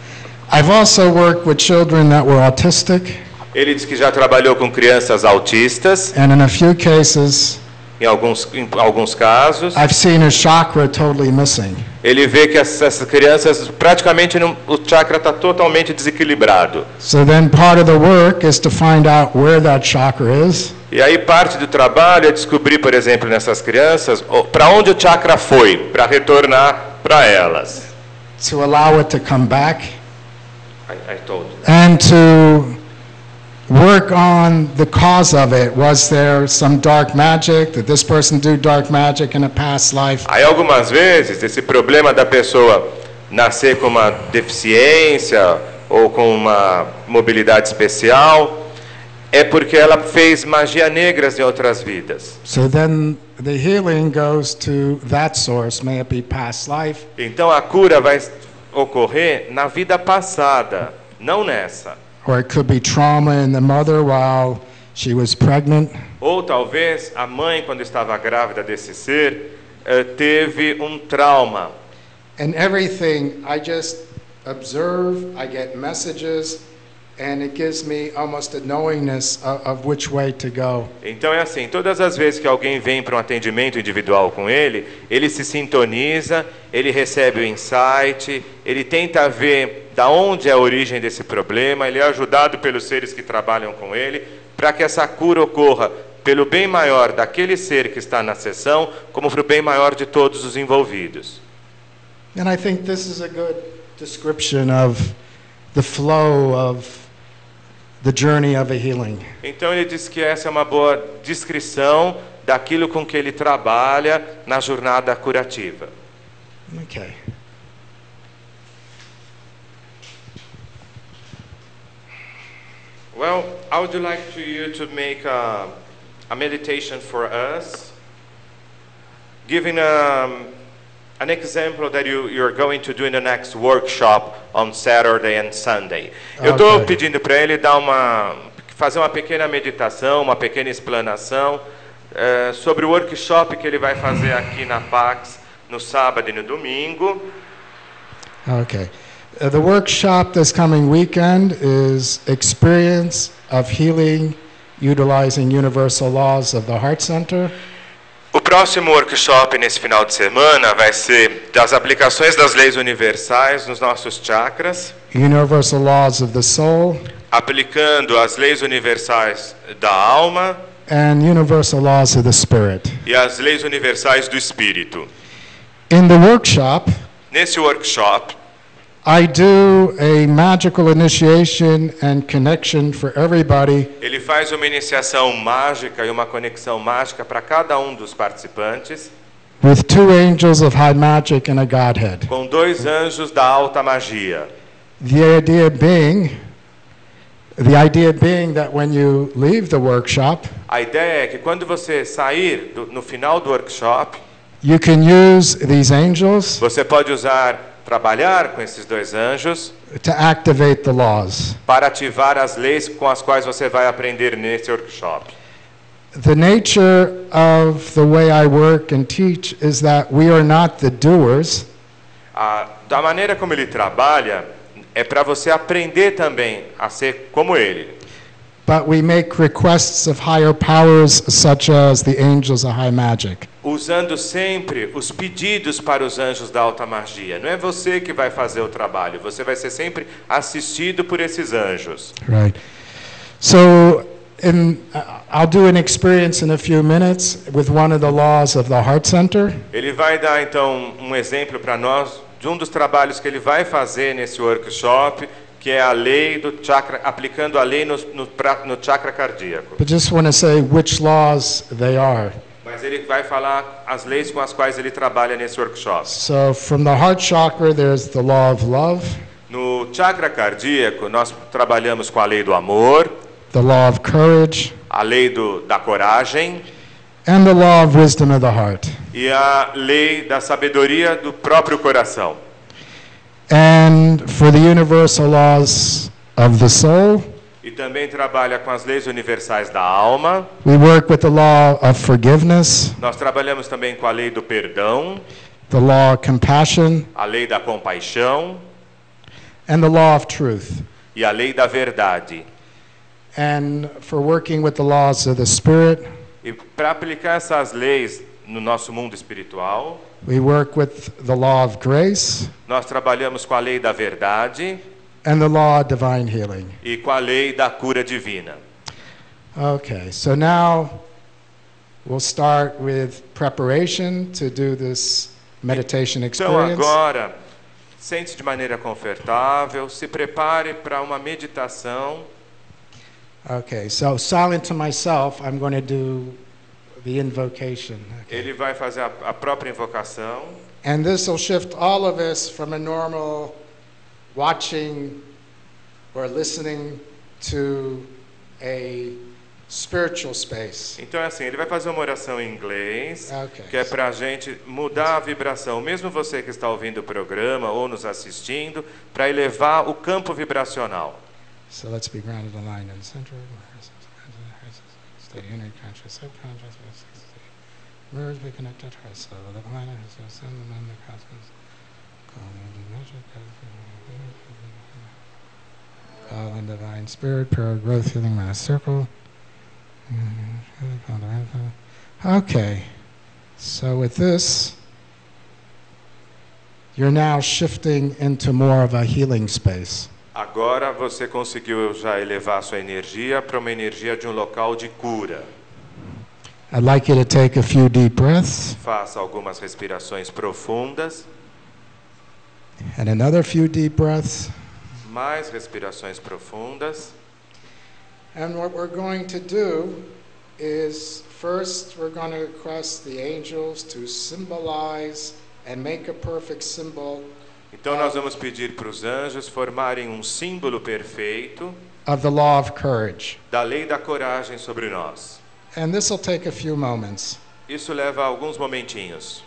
[SPEAKER 2] I've also worked with children that were autistic,
[SPEAKER 1] Ele diz que já trabalhou com crianças autistas,
[SPEAKER 2] and in a few cases,
[SPEAKER 1] em alguns casos.
[SPEAKER 2] I've seen a chakra totally missing.
[SPEAKER 1] Ele vê que essas crianças praticamente o chakra está totalmente desequilibrado.
[SPEAKER 2] So then part of the work is to find out where that chakra is,
[SPEAKER 1] E aí parte do trabalho é descobrir, por exemplo, nessas crianças, para onde o chakra foi, para retornar para elas.
[SPEAKER 2] to allow it to come back,
[SPEAKER 1] I told you.
[SPEAKER 2] and to work on the cause of it. Was there some dark magic? Did this person do dark magic in a past life?
[SPEAKER 1] Aí algumas vezes esse problema da pessoa nascer com uma deficiência ou com uma mobilidade especial é porque ela fez magia negras em outras vidas.
[SPEAKER 2] So then the healing goes to that source. May it be past life,
[SPEAKER 1] Então a cura vai ocorrer na vida passada, não nessa.
[SPEAKER 2] or it could be trauma in the mother while she was pregnant.
[SPEAKER 1] Ou talvez a mãe, quando estava grávida desse ser, teve um trauma.
[SPEAKER 2] And everything, I just observe, I get messages, and it gives me almost a knowingness of which way to go.
[SPEAKER 1] Então é assim, todas as vezes que alguém vem para um atendimento individual com ele se sintoniza, ele recebe o insight, ele tenta ver da onde é a origem desse problema, ele é ajudado pelos seres que trabalham com ele, para que essa cura ocorra pelo bem maior daquele ser que está na sessão, como para o bem maior de todos os envolvidos.
[SPEAKER 2] And I think this is a good description of the flow of the journey of a healing.
[SPEAKER 1] Então ele diz que essa é uma boa descrição daquilo com que ele trabalha na jornada curativa.
[SPEAKER 2] Okay.
[SPEAKER 1] Well, I would like you to make a meditation for us, giving an example that you're going to do in the next workshop on Saturday and Sunday. Eu estou pedindo para ele fazer uma pequena meditação, uma pequena explanação sobre o workshop que ele vai fazer aqui na Pax no sábado e no domingo.
[SPEAKER 2] Okay. The workshop this coming weekend is Experience of Healing Utilizing Universal Laws of the Heart Center.
[SPEAKER 1] O próximo workshop nesse final de semana vai ser das aplicações das leis universais nos nossos chakras,
[SPEAKER 2] Universal Laws of the Soul,
[SPEAKER 1] aplicando as leis universais da alma
[SPEAKER 2] and Universal Laws of the Spirit.
[SPEAKER 1] e as leis universais do espírito.
[SPEAKER 2] In the workshop,
[SPEAKER 1] Nesse workshop,
[SPEAKER 2] I do a magical initiation and connection for everybody
[SPEAKER 1] ele faz uma iniciação mágica e uma conexão mágica para cada um dos participantes,
[SPEAKER 2] with 2 angels of high magic and a Godhead.
[SPEAKER 1] com 2 anjos da alta magia.
[SPEAKER 2] The idea being that when you leave the workshop,
[SPEAKER 1] A ideia é que quando você sair no final do workshop,
[SPEAKER 2] you can use these angels
[SPEAKER 1] você pode trabalhar com esses 2 anjos
[SPEAKER 2] to activate the laws.
[SPEAKER 1] para ativar as leis com as quais você vai aprender nesse workshop.
[SPEAKER 2] The nature of the way I work and teach is that we are not the doers,
[SPEAKER 1] Da maneira como ele trabalha, é para você aprender também a ser como ele.
[SPEAKER 2] but we make requests of higher powers such as the angels of high magic.
[SPEAKER 1] Usando sempre os pedidos para os anjos da alta magia. Não é você que vai fazer o trabalho, você vai ser sempre assistido por esses anjos.
[SPEAKER 2] Right. So I'll do an experience in a few minutes with one of the laws of the Heart Center.
[SPEAKER 1] Ele vai dar então um exemplo para nós de um dos trabalhos que ele vai fazer nesse workshop, que é a lei do chakra, aplicando a lei no chakra cardíaco.
[SPEAKER 2] But just want to say which laws they are.
[SPEAKER 1] Mas ele vai falar as leis com as quais ele trabalha nesse workshop.
[SPEAKER 2] So from the heart chakra, there's the law of love,
[SPEAKER 1] No chakra cardíaco, nós trabalhamos com a lei do amor,
[SPEAKER 2] the law of courage,
[SPEAKER 1] a lei da coragem
[SPEAKER 2] and the law of wisdom of the heart.
[SPEAKER 1] e a lei da sabedoria do próprio coração.
[SPEAKER 2] And for the universal laws of the soul,
[SPEAKER 1] E também trabalha com as leis universais da alma.
[SPEAKER 2] we work with the law of forgiveness,
[SPEAKER 1] Nós trabalhamos também com a lei do perdão,
[SPEAKER 2] the law of compassion,
[SPEAKER 1] a lei da compaixão
[SPEAKER 2] and the law of truth.
[SPEAKER 1] e a lei da verdade.
[SPEAKER 2] And for working with the laws of the spirit,
[SPEAKER 1] E para aplicar essas leis no nosso mundo espiritual,
[SPEAKER 2] we work with the law of grace
[SPEAKER 1] nós trabalhamos com a lei da verdade
[SPEAKER 2] and the law of divine healing.
[SPEAKER 1] e com a lei da cura divina.
[SPEAKER 2] Okay, so now we'll start with preparation to do this meditation
[SPEAKER 1] Então
[SPEAKER 2] experience.
[SPEAKER 1] agora, sente-se de maneira confortável, se prepare para uma meditação.
[SPEAKER 2] Okay, so silent to myself, I'm going to do the invocation. Okay.
[SPEAKER 1] Ele vai fazer a própria invocação.
[SPEAKER 2] And this will shift all of us from a normal watching or listening to a spiritual space.
[SPEAKER 1] Então é assim, ele vai fazer uma oração em inglês,
[SPEAKER 2] Okay.
[SPEAKER 1] que é para a gente mudar a vibração, mesmo você que está ouvindo o programa ou nos assistindo, para elevar o campo vibracional.
[SPEAKER 2] So let's be grounded, aligned, and centered. state, inner conscious, subconscious, merge, be connected to our soul, the planet is the sun, the moon, the cosmos. Call in divine spirit, pure growth, healing mass circle. Okay, so with this, you're now shifting into more of a healing space.
[SPEAKER 1] Agora você conseguiu já elevar sua energia para uma energia de um local de cura.
[SPEAKER 2] I'd like you to take a few deep breaths.
[SPEAKER 1] Faça algumas respirações profundas.
[SPEAKER 2] And another few deep breaths.
[SPEAKER 1] Mais respirações profundas.
[SPEAKER 2] And what we're going to do is first we're going to request the angels to symbolize and make a perfect symbol.
[SPEAKER 1] Então nós vamos pedir para os anjos formarem um símbolo perfeito
[SPEAKER 2] of the law of courage.
[SPEAKER 1] Da lei da coragem sobre nós.
[SPEAKER 2] And this will take a few moments.
[SPEAKER 1] Isso leva alguns momentinhos.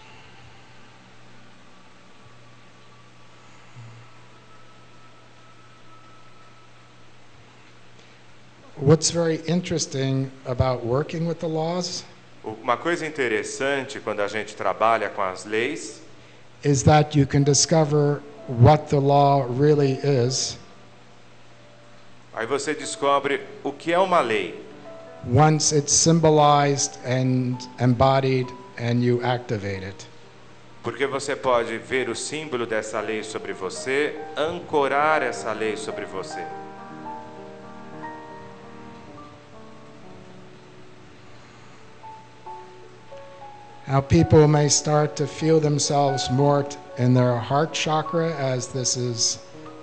[SPEAKER 2] What's very interesting about working with the laws
[SPEAKER 1] Uma coisa interessante quando a gente trabalha com as leis
[SPEAKER 2] is that you can discover what the law really is.
[SPEAKER 1] Aí você descobre o que é uma lei.
[SPEAKER 2] Once it's symbolized and embodied and you activate it.
[SPEAKER 1] Porque você pode ver o símbolo dessa lei sobre você, ancorar essa lei sobre você.
[SPEAKER 2] Now people may start to feel themselves more in their heart chakra as this is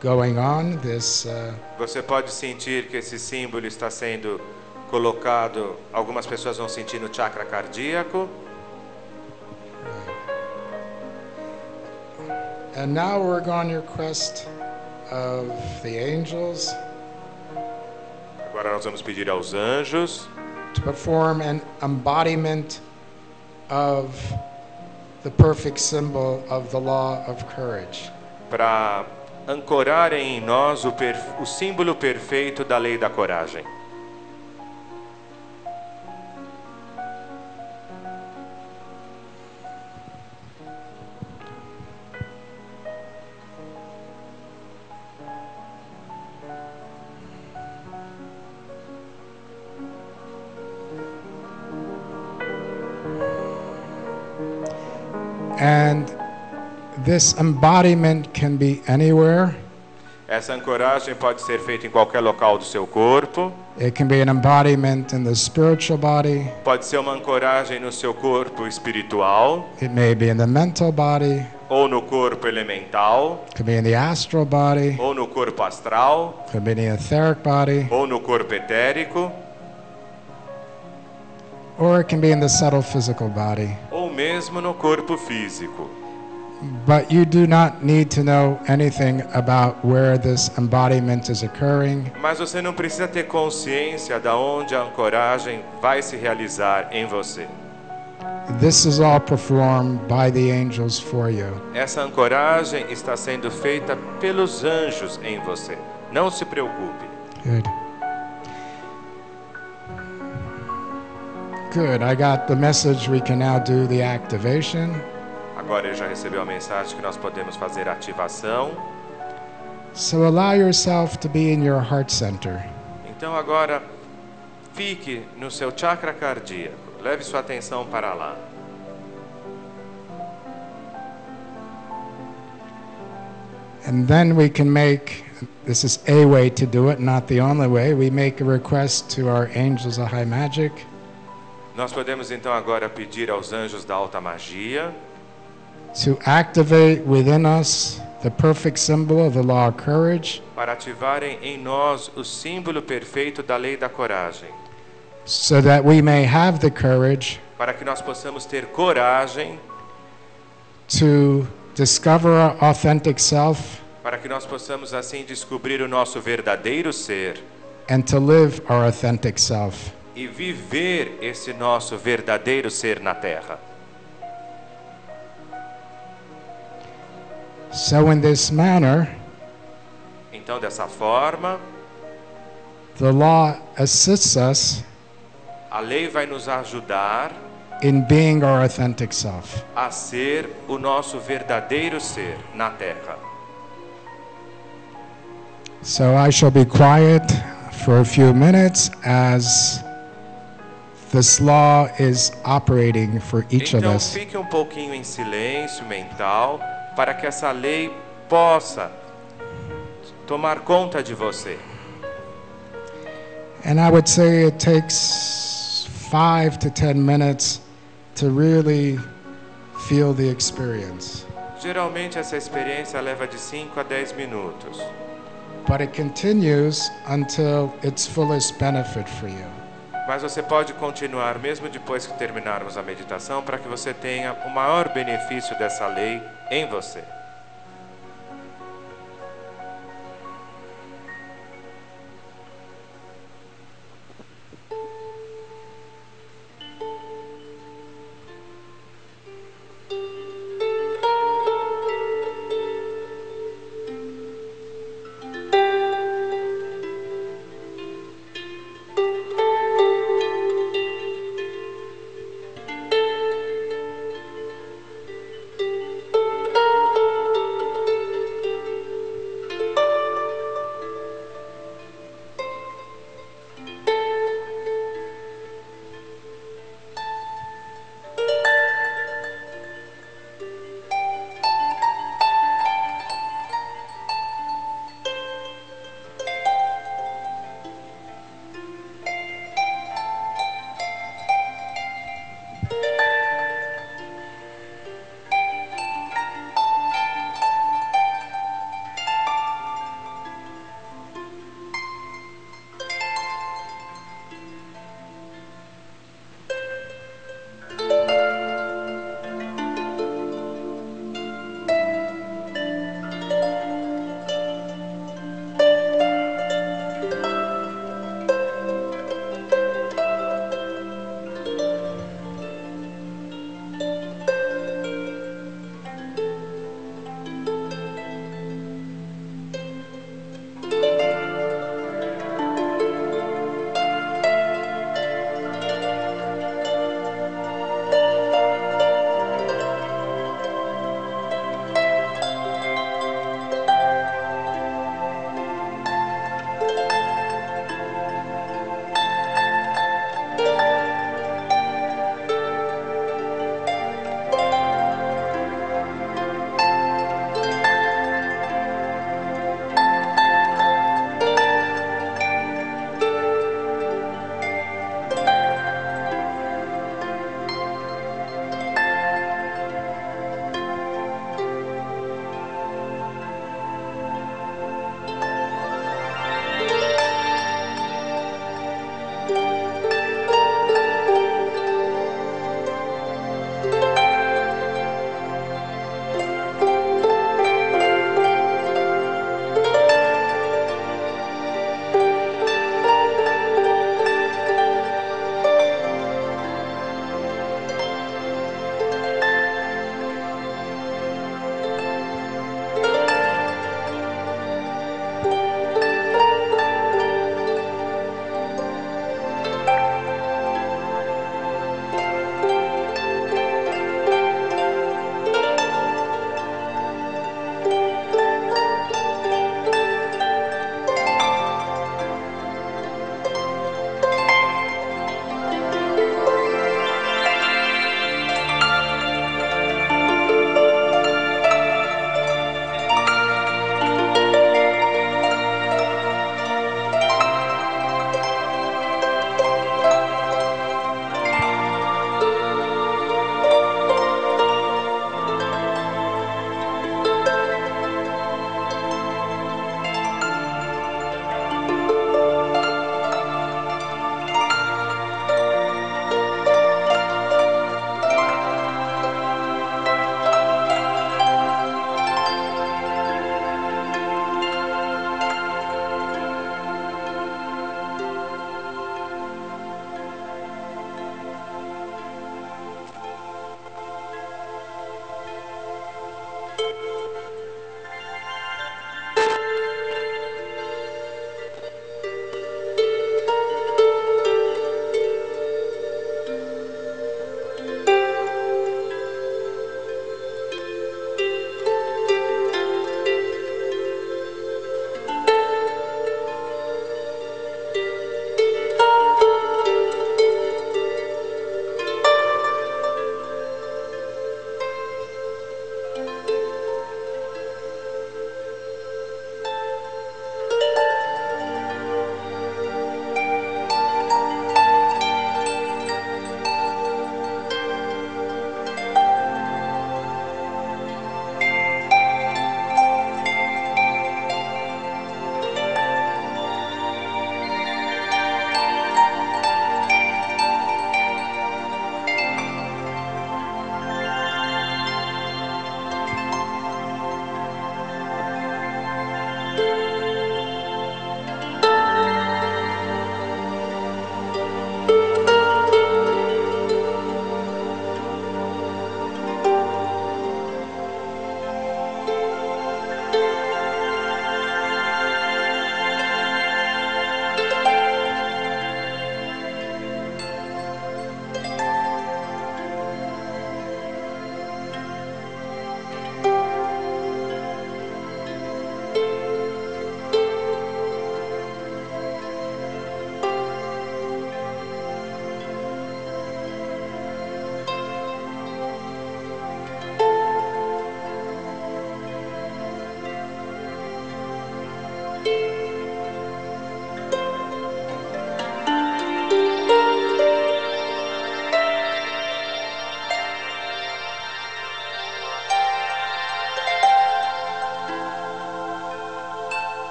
[SPEAKER 2] going on.
[SPEAKER 1] Você pode sentir que esse símbolo está sendo colocado. Algumas pessoas vão sentir no chakra cardíaco.
[SPEAKER 2] And now we're going to request of the angels.
[SPEAKER 1] Agora nós vamos pedir aos anjos
[SPEAKER 2] to perform an embodiment of the perfect symbol of the law of courage.
[SPEAKER 1] Para ancorarem em nós o símbolo perfeito da lei da coragem.
[SPEAKER 2] And this embodiment can be anywhere.
[SPEAKER 1] Essa ancoragem pode ser feita em qualquer local do seu corpo.
[SPEAKER 2] It can be an embodiment in the spiritual body.
[SPEAKER 1] Pode ser uma ancoragem no seu corpo espiritual.
[SPEAKER 2] It may be in the mental body.
[SPEAKER 1] Ou no corpo elemental.
[SPEAKER 2] It could be in the astral body.
[SPEAKER 1] Ou no corpo astral.
[SPEAKER 2] It could be in the etheric body.
[SPEAKER 1] Ou no corpo etérico.
[SPEAKER 2] Or it can be in the subtle physical body.
[SPEAKER 1] Ou mesmo no corpo físico.
[SPEAKER 2] But you do not need to know anything about where this embodiment is occurring.
[SPEAKER 1] Mas você não precisa ter consciência de onde a ancoragem vai se realizar em você.
[SPEAKER 2] This is all performed by the angels for you.
[SPEAKER 1] Essa ancoragem está sendo feita pelos anjos em você. Não se preocupe.
[SPEAKER 2] Good. Good. I got the message we can now do the activation.
[SPEAKER 1] Agora ele já recebeu a mensagem que nós podemos fazer a ativação.
[SPEAKER 2] So allow yourself to be in your heart center.
[SPEAKER 1] Então agora fique no seu chakra cardíaco. Leve sua atenção para lá.
[SPEAKER 2] And then we can make, this is a way to do it, not the only way, we make a request to our angels of high magic.
[SPEAKER 1] Nós podemos então agora pedir aos anjos da alta magia
[SPEAKER 2] to activate within us the perfect symbol of the law of courage.
[SPEAKER 1] Para ativarem em nós o símbolo perfeito da lei da coragem.
[SPEAKER 2] So that we may have the courage.
[SPEAKER 1] Para que nós possamos ter coragem.
[SPEAKER 2] To discover our authentic self.
[SPEAKER 1] Para que nós possamos assim descobrir o nosso verdadeiro ser.
[SPEAKER 2] And to live our authentic self.
[SPEAKER 1] E viver esse nosso verdadeiro ser na Terra.
[SPEAKER 2] So in this manner,
[SPEAKER 1] então dessa forma,
[SPEAKER 2] the law assists us
[SPEAKER 1] A lei vai nos ajudar
[SPEAKER 2] in being our authentic self.
[SPEAKER 1] a ser o nosso verdadeiro ser na terra.
[SPEAKER 2] So I shall be quiet for a few minutes as this law is operating for each of
[SPEAKER 1] Então
[SPEAKER 2] us.
[SPEAKER 1] fique um pouquinho em silêncio mental para que essa lei possa tomar conta de você.
[SPEAKER 2] And I would say it takes 5 to 10 minutes to really feel the experience.
[SPEAKER 1] Geralmente essa experiência leva de 5 a 10 minutos.
[SPEAKER 2] But it continues until its fullest benefit for you.
[SPEAKER 1] Mas você pode continuar mesmo depois que terminarmos a meditação para que você tenha o maior benefício dessa lei em você.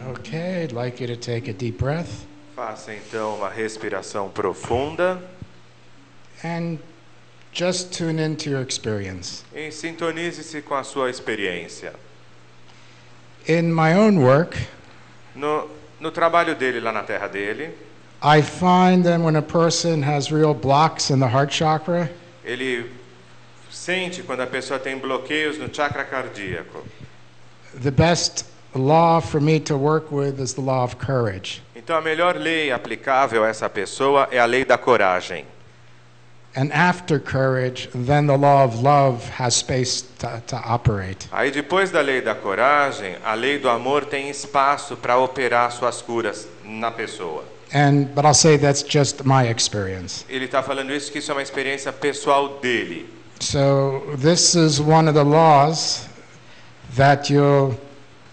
[SPEAKER 2] Okay, I'd like you to take a deep breath
[SPEAKER 1] Faça então uma respiração profunda
[SPEAKER 2] and just tune into your experience.
[SPEAKER 1] e sintonize-se com a sua experiência.
[SPEAKER 2] In my own work,
[SPEAKER 1] No trabalho dele lá na terra dele,
[SPEAKER 2] I find that when a person has real blocks in the heart chakra,
[SPEAKER 1] ele sente quando a pessoa tem bloqueios no chakra cardíaco.
[SPEAKER 2] the best law for me to work with is the law of courage.
[SPEAKER 1] Então a melhor lei aplicável a essa pessoa é a lei da coragem.
[SPEAKER 2] And after courage, then the law of love has space to operate.
[SPEAKER 1] Aí depois da lei da coragem, a lei do amor tem espaço para operar suas curas na pessoa.
[SPEAKER 2] But I'll say that's just my experience.
[SPEAKER 1] Ele está falando isso, que isso é uma experiência pessoal dele.
[SPEAKER 2] So this is one of the laws that you'll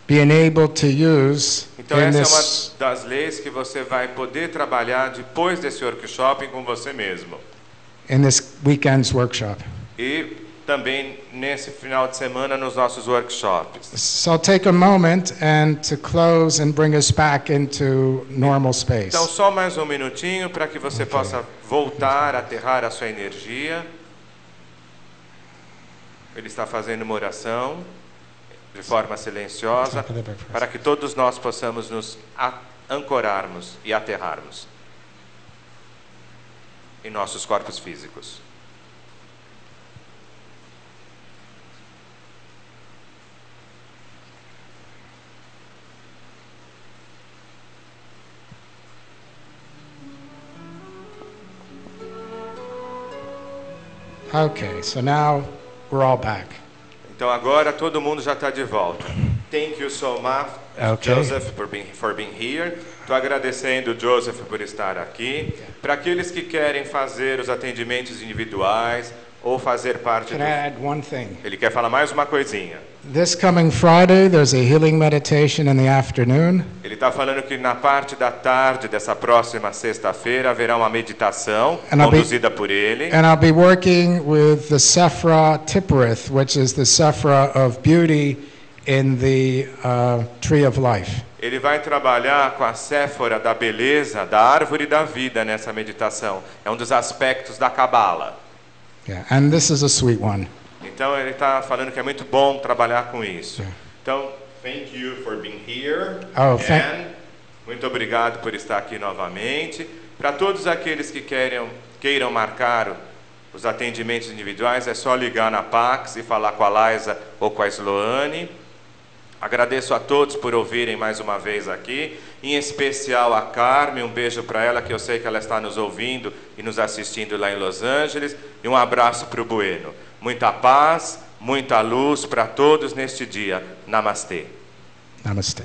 [SPEAKER 2] be enabled to use
[SPEAKER 1] Então
[SPEAKER 2] in
[SPEAKER 1] essa é
[SPEAKER 2] this
[SPEAKER 1] uma das leis que você vai poder trabalhar depois desse workshop com você mesmo.
[SPEAKER 2] weekend's workshop.
[SPEAKER 1] E também nesse final de semana nos nossos workshops.
[SPEAKER 2] So take a moment and to close and bring us back into normal space.
[SPEAKER 1] Então só mais um minutinho para que você possa voltar, aterrar a sua energia. Ele está fazendo uma oração de forma silenciosa para que todos nós possamos nos ancorarmos e aterrarmos em nossos corpos físicos.
[SPEAKER 2] Okay, so now we're all back.
[SPEAKER 1] Então agora todo mundo já está de volta. Thank you so much,
[SPEAKER 2] Okay.
[SPEAKER 1] Joseph, for being here. Estou agradecendo, Joseph, por estar aqui. Para aqueles que querem fazer os atendimentos individuais ou fazer parte
[SPEAKER 2] Can
[SPEAKER 1] do...
[SPEAKER 2] I add one thing?
[SPEAKER 1] Ele quer falar mais uma coisinha.
[SPEAKER 2] This coming Friday, there's a healing meditation in the afternoon.
[SPEAKER 1] Ele está falando que na parte da tarde dessa próxima sexta-feira haverá uma meditação
[SPEAKER 2] And I'll be-
[SPEAKER 1] conduzida por ele.
[SPEAKER 2] And I'll be working with the Sephra Tipperith, which is the Sephra of beauty in the Tree of Life.
[SPEAKER 1] Ele vai trabalhar com a Séfora da beleza, da árvore da vida nessa meditação. É um dos aspectos da Cabala.
[SPEAKER 2] Yeah, and this is a sweet one.
[SPEAKER 1] Então ele está falando que é muito bom trabalhar com isso. Então, thank you for being here.
[SPEAKER 2] Oh,
[SPEAKER 1] And muito obrigado por estar aqui novamente. Para todos aqueles que queiram marcar os atendimentos individuais, é só ligar na Pax e falar com a Liza ou com a Sloane. Agradeço a todos por ouvirem mais uma vez aqui, em especial a Carmen, um beijo para ela, que eu sei que ela está nos ouvindo e nos assistindo lá em Los Angeles, e um abraço para o Bueno. Muita paz, muita luz para todos neste dia. Namastê.
[SPEAKER 2] Namaste.